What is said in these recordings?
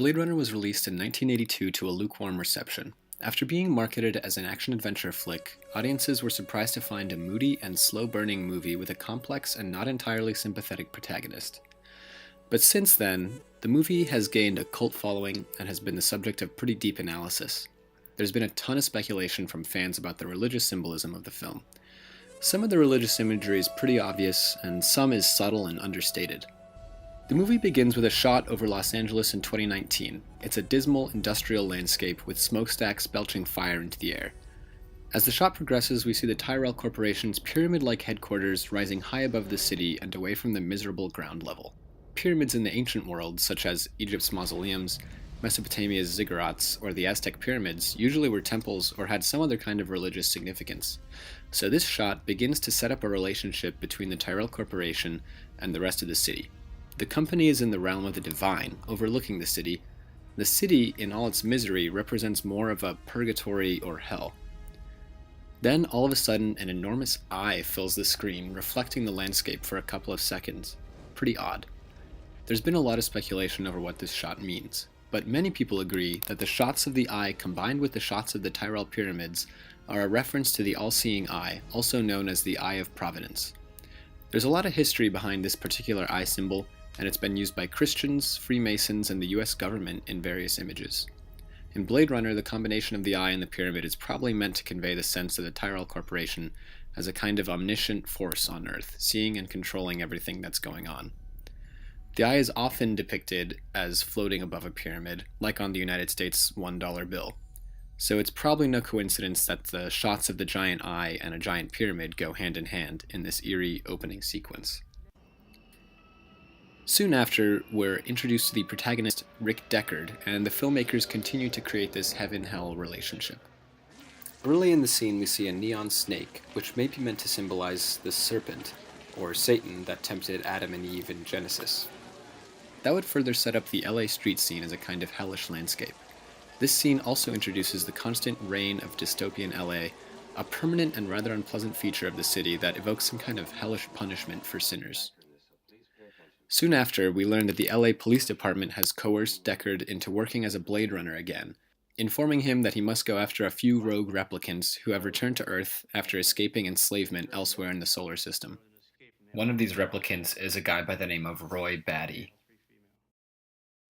Blade Runner was released in 1982 to a lukewarm reception. After being marketed as an action-adventure flick, audiences were surprised to find a moody and slow-burning movie with a complex and not entirely sympathetic protagonist. But since then, the movie has gained a cult following and has been the subject of pretty deep analysis. There's been a ton of speculation from fans about the religious symbolism of the film. Some of the religious imagery is pretty obvious, and some is subtle and understated. The movie begins with a shot over Los Angeles in 2019. It's a dismal industrial landscape with smokestacks belching fire into the air. As the shot progresses, we see the Tyrell Corporation's pyramid-like headquarters rising high above the city and away from the miserable ground level. Pyramids in the ancient world, such as Egypt's mausoleums, Mesopotamia's ziggurats, or the Aztec pyramids, usually were temples or had some other kind of religious significance. So this shot begins to set up a relationship between the Tyrell Corporation and the rest of the city. The company is in the realm of the divine, overlooking the city. The city, in all its misery, represents more of a purgatory or hell. Then, all of a sudden, an enormous eye fills the screen, reflecting the landscape for a couple of seconds. Pretty odd. There's been a lot of speculation over what this shot means, but many people agree that the shots of the eye combined with the shots of the Tyrell pyramids are a reference to the all-seeing eye, also known as the Eye of Providence. There's a lot of history behind this particular eye symbol, and it's been used by Christians, Freemasons, and the US government in various images. In Blade Runner, the combination of the eye and the pyramid is probably meant to convey the sense of the Tyrell Corporation as a kind of omniscient force on Earth, seeing and controlling everything that's going on. The eye is often depicted as floating above a pyramid, like on the United States $1 bill. So it's probably no coincidence that the shots of the giant eye and a giant pyramid go hand in hand in this eerie opening sequence. Soon after, we're introduced to the protagonist, Rick Deckard, and the filmmakers continue to create this heaven-hell relationship. Early in the scene, we see a neon snake, which may be meant to symbolize the serpent, or Satan, that tempted Adam and Eve in Genesis. That would further set up the LA street scene as a kind of hellish landscape. This scene also introduces the constant reign of dystopian LA, a permanent and rather unpleasant feature of the city that evokes some kind of hellish punishment for sinners. Soon after, we learn that the LA Police Department has coerced Deckard into working as a Blade Runner again, informing him that he must go after a few rogue replicants who have returned to Earth after escaping enslavement elsewhere in the solar system. One of these replicants is a guy by the name of Roy Batty.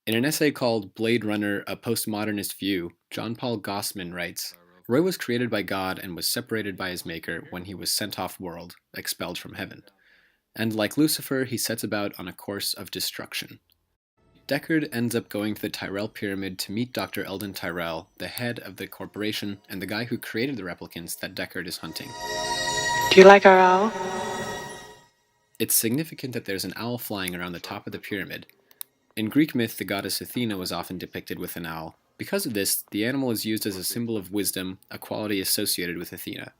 In an essay called Blade Runner, A Postmodernist View, John Paul Gossman writes, Roy was created by God and was separated by his maker when he was sent off-world, expelled from heaven. And like Lucifer, he sets about on a course of destruction. Deckard ends up going to the Tyrell Pyramid to meet Dr. Eldon Tyrell, the head of the corporation and the guy who created the replicants that Deckard is hunting. Do you like our owl? It's significant that there's an owl flying around the top of the pyramid. In Greek myth, the goddess Athena was often depicted with an owl. Because of this, the animal is used as a symbol of wisdom, a quality associated with Athena.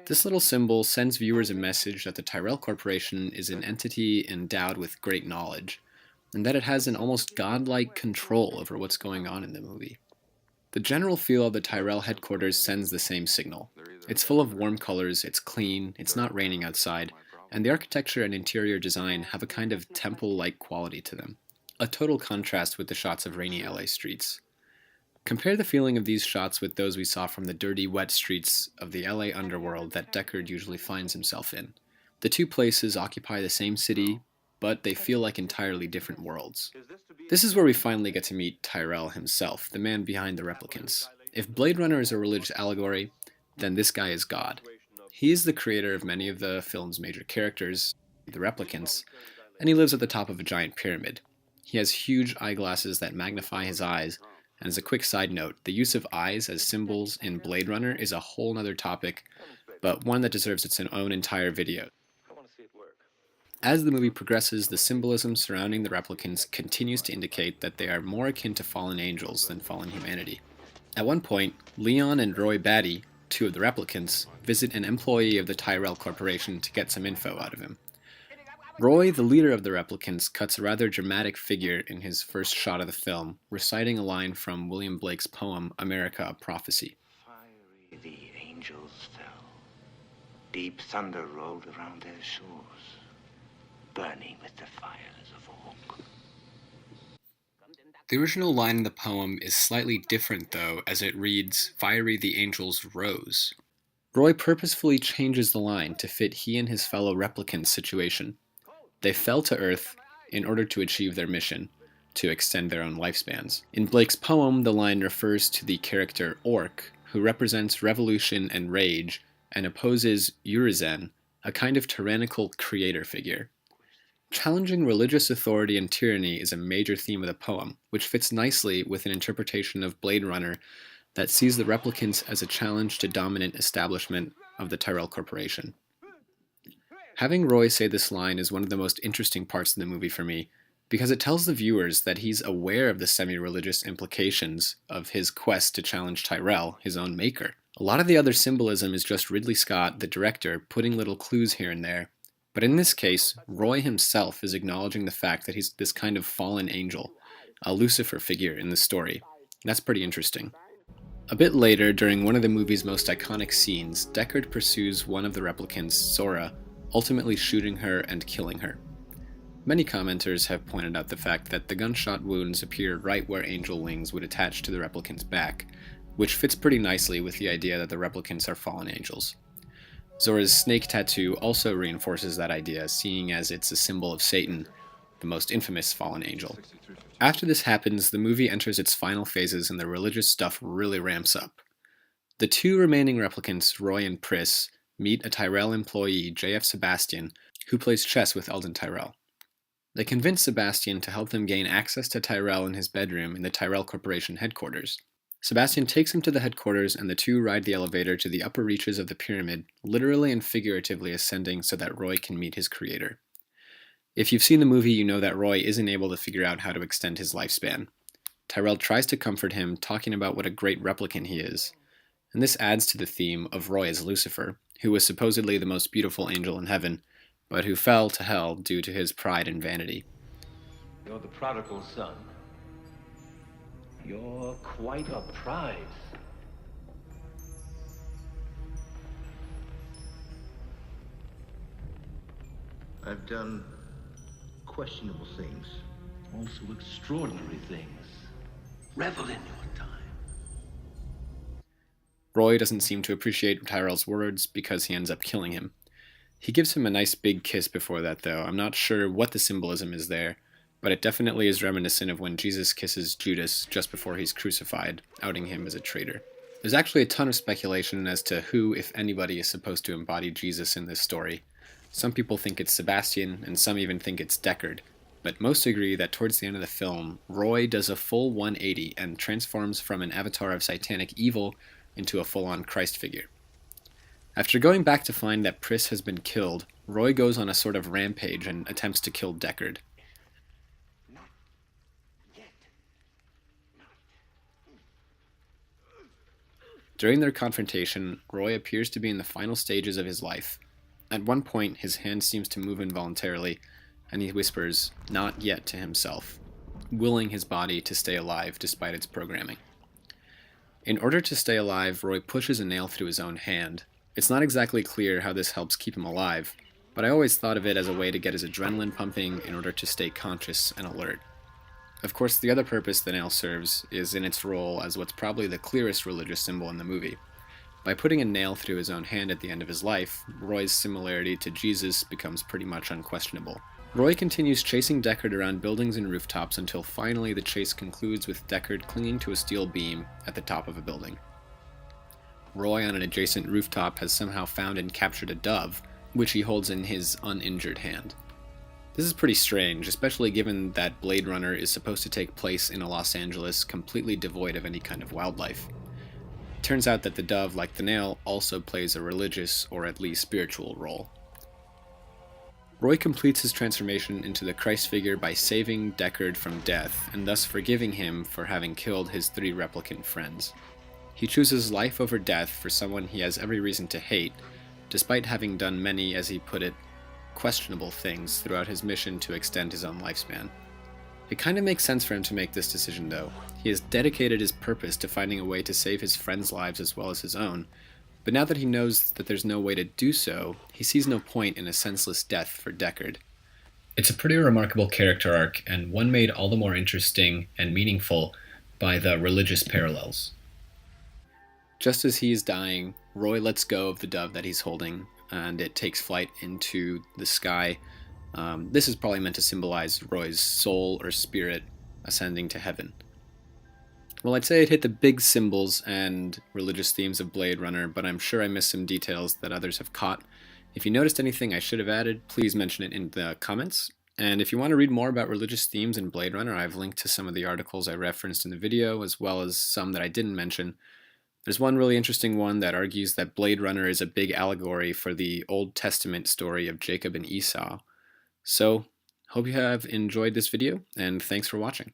This little symbol sends viewers a message that the Tyrell Corporation is an entity endowed with great knowledge, and that it has an almost godlike control over what's going on in the movie. The general feel of the Tyrell headquarters sends the same signal. It's full of warm colors, it's clean, it's not raining outside, and the architecture and interior design have a kind of temple-like quality to them, a total contrast with the shots of rainy LA streets. Compare the feeling of these shots with those we saw from the dirty, wet streets of the LA underworld that Deckard usually finds himself in. The two places occupy the same city, but they feel like entirely different worlds. This is where we finally get to meet Tyrell himself, the man behind the replicants. If Blade Runner is a religious allegory, then this guy is God. He is the creator of many of the film's major characters, the replicants, and he lives at the top of a giant pyramid. He has huge eyeglasses that magnify his eyes. And as a quick side note, the use of eyes as symbols in Blade Runner is a whole other topic, but one that deserves its own entire video. As the movie progresses, the symbolism surrounding the replicants continues to indicate that they are more akin to fallen angels than fallen humanity. At one point, Leon and Roy Batty, two of the replicants, visit an employee of the Tyrell Corporation to get some info out of him. Roy, the leader of the replicants, cuts a rather dramatic figure in his first shot of the film, reciting a line from William Blake's poem, America, a Prophecy. Fiery the angels fell. Deep thunder rolled around their shores, burning with the fires of oak. The original line in the poem is slightly different, though, as it reads, "Fiery the angels rose." Roy purposefully changes the line to fit he and his fellow replicants' situation. They fell to Earth in order to achieve their mission, to extend their own lifespans. In Blake's poem, the line refers to the character Orc, who represents revolution and rage, and opposes Urizen, a kind of tyrannical creator figure. Challenging religious authority and tyranny is a major theme of the poem, which fits nicely with an interpretation of Blade Runner that sees the replicants as a challenge to dominant establishment of the Tyrell Corporation. Having Roy say this line is one of the most interesting parts of the movie for me, because it tells the viewers that he's aware of the semi-religious implications of his quest to challenge Tyrell, his own maker. A lot of the other symbolism is just Ridley Scott, the director, putting little clues here and there, but in this case, Roy himself is acknowledging the fact that he's this kind of fallen angel, a Lucifer figure in the story. That's pretty interesting. A bit later, during one of the movie's most iconic scenes, Deckard pursues one of the replicants, Sora, ultimately shooting her and killing her. Many commenters have pointed out the fact that the gunshot wounds appear right where angel wings would attach to the replicant's back, which fits pretty nicely with the idea that the replicants are fallen angels. Zora's snake tattoo also reinforces that idea, seeing as it's a symbol of Satan, the most infamous fallen angel. After this happens, the movie enters its final phases and the religious stuff really ramps up. The two remaining replicants, Roy and Pris, meet a Tyrell employee, J.F. Sebastian, who plays chess with Eldon Tyrell. They convince Sebastian to help them gain access to Tyrell in his bedroom in the Tyrell Corporation headquarters. Sebastian takes him to the headquarters and the two ride the elevator to the upper reaches of the pyramid, literally and figuratively ascending so that Roy can meet his creator. If you've seen the movie, you know that Roy isn't able to figure out how to extend his lifespan. Tyrell tries to comfort him, talking about what a great replicant he is. And this adds to the theme of Roy as Lucifer, who was supposedly the most beautiful angel in heaven, but who fell to hell due to his pride and vanity. You're the prodigal son. You're quite a prize. I've done questionable things. Also extraordinary things. Revel in your time. Roy doesn't seem to appreciate Tyrell's words because he ends up killing him. He gives him a nice big kiss before that, though. I'm not sure what the symbolism is there, but it definitely is reminiscent of when Jesus kisses Judas just before he's crucified, outing him as a traitor. There's actually a ton of speculation as to who, if anybody, is supposed to embody Jesus in this story. Some people think it's Sebastian, and some even think it's Deckard, but most agree that towards the end of the film, Roy does a full 180 and transforms from an avatar of satanic evil into a full-on Christ figure. After going back to find that Pris has been killed, Roy goes on a sort of rampage and attempts to kill Deckard. During their confrontation, Roy appears to be in the final stages of his life. At one point, his hand seems to move involuntarily, and he whispers, "Not yet," to himself, willing his body to stay alive despite its programming. In order to stay alive, Roy pushes a nail through his own hand. It's not exactly clear how this helps keep him alive, but I always thought of it as a way to get his adrenaline pumping in order to stay conscious and alert. Of course, the other purpose the nail serves is in its role as what's probably the clearest religious symbol in the movie. By putting a nail through his own hand at the end of his life, Roy's similarity to Jesus becomes pretty much unquestionable. Roy continues chasing Deckard around buildings and rooftops until finally the chase concludes with Deckard clinging to a steel beam at the top of a building. Roy on an adjacent rooftop has somehow found and captured a dove, which he holds in his uninjured hand. This is pretty strange, especially given that Blade Runner is supposed to take place in a Los Angeles completely devoid of any kind of wildlife. It turns out that the dove, like the nail, also plays a religious or at least spiritual role. Roy completes his transformation into the Christ figure by saving Deckard from death, and thus forgiving him for having killed his 3 replicant friends. He chooses life over death for someone he has every reason to hate, despite having done many, as he put it, questionable things throughout his mission to extend his own lifespan. It kind of makes sense for him to make this decision, though. He has dedicated his purpose to finding a way to save his friends' lives as well as his own, but now that he knows that there's no way to do so, he sees no point in a senseless death for Deckard. It's a pretty remarkable character arc, and one made all the more interesting and meaningful by the religious parallels. Just as he is dying, Roy lets go of the dove that he's holding, and it takes flight into the sky. This is probably meant to symbolize Roy's soul or spirit ascending to heaven. Well, I'd say it hit the big symbols and religious themes of Blade Runner, but I'm sure I missed some details that others have caught. If you noticed anything I should have added, please mention it in the comments. And if you want to read more about religious themes in Blade Runner, I've linked to some of the articles I referenced in the video, as well as some that I didn't mention. There's one really interesting one that argues that Blade Runner is a big allegory for the Old Testament story of Jacob and Esau. So, hope you have enjoyed this video, and thanks for watching.